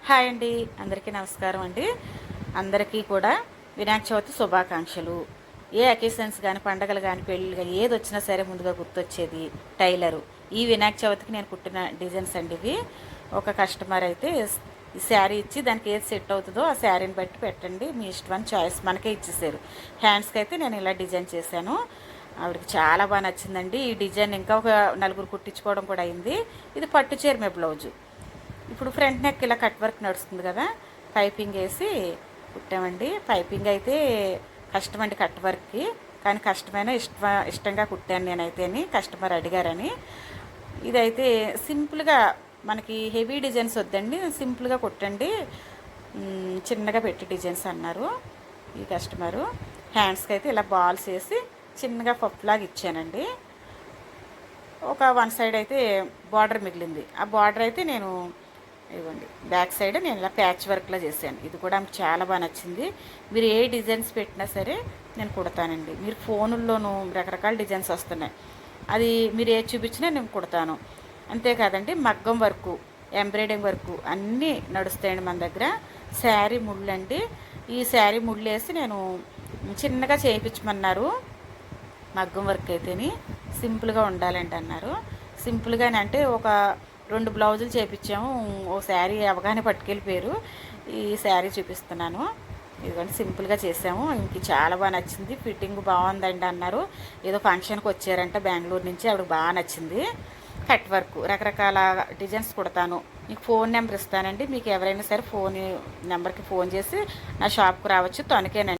Hi అండి, అందరికీ నమస్కారం అండి. అందరికీ కూడా వినాయక చవితి శుభాకాంక్షలు. ఏ అకేషన్స్ కానీ, పండగలు కానీ, పెళ్ళిళ్ళు కానీ ఏది వచ్చినా సరే ముందుగా గుర్తొచ్చేది టైలరు. ఈ వినాయక చవితికి నేను కుట్టిన డిజైన్స్ అండి ఇవి. ఒక కస్టమర్ అయితే ఈ శారీ ఇచ్చి దానికి ఏది సెట్ అవుతుందో ఆ శారీని బట్టి పెట్టండి, మీ ఇష్టం చాయిస్ మనకే ఇచ్చేసారు. హ్యాండ్స్కి అయితే నేను ఇలా డిజైన్ చేశాను. ఆవిడకి చాలా బాగా నచ్చిందండి ఈ డిజైన్. ఇంకా ఒక నలుగురు కుట్టించుకోవడం కూడా అయింది. ఇది పట్టు చీరమే బ్లౌజు. ఇప్పుడు ఫ్రంట్ నెక్ ఇలా కట్ వర్క్ నడుస్తుంది కదా, పైపింగ్ వేసి కుట్టామండి. పైపింగ్ అయితే కష్టం అండి కట్ వర్క్కి, కానీ కష్టమైన ఇష్టంగా కుట్టాను నేనైతే అని కస్టమర్ అడిగారని. ఇదైతే సింపుల్గా మనకి హెవీ డిజైన్స్ వద్దండి, సింపుల్గా కుట్టండి, చిన్నగా పెట్టి డిజైన్స్ అన్నారు ఈ కస్టమరు. హ్యాండ్స్కి అయితే ఇలా బాల్స్ వేసి చిన్నగా పప్పులాగా ఇచ్చానండి. ఒక వన్ సైడ్ అయితే బార్డర్ మిగిలింది. ఆ బార్డర్ అయితే నేను ఇవ్వండి బ్యాక్ సైడ్ నేను ఇలా ప్యాచ్ వర్క్లో చేశాను. ఇది కూడా ఆమెకు చాలా బాగా నచ్చింది. మీరు ఏ డిజైన్స్ పెట్టినా సరే నేను కుడతానండి. మీరు ఫోనుల్లోనూ రకరకాల డిజైన్స్ వస్తున్నాయి, అది మీరు ఏది చూపించినా నేను కుడతాను. అంతేకాదండి, మగ్గం వర్కు, ఎంబ్రాయిడింగ్ వర్కు అన్నీ నడుస్తాయండి మన దగ్గర. శారీ ముళ్ళు అండి, ఈ శారీ ముళ్ళు వేసి నేను చిన్నగా చేయించమన్నారు. మగ్గం వర్క్ అయితేని సింపుల్గా ఉండాలండి అన్నారు. సింపుల్గానే అంటే ఒక 2 బ్లౌజులు చేయించాము, ఓ శారీ అవగానే పట్టుకెళ్ళిపోయారు. ఈ శారీ చూపిస్తున్నాను, ఇదిగోండి సింపుల్గా చేసాము. ఇంక చాలా బాగా నచ్చింది, ఫిట్టింగ్ బాగుందండి అన్నారు. ఏదో ఫంక్షన్కి వచ్చారంట బెంగళూరు నుంచి, ఆవిడకి బాగా నచ్చింది. కట్ వర్క్ రకరకాల డిజైన్స్ కుడతాను. మీకు ఫోన్ నెంబర్ ఇస్తానండి, మీకు ఎవరైనా సరే ఫోన్ నెంబర్కి ఫోన్ చేసి నా షాప్కి రావచ్చు, తనకేనండి.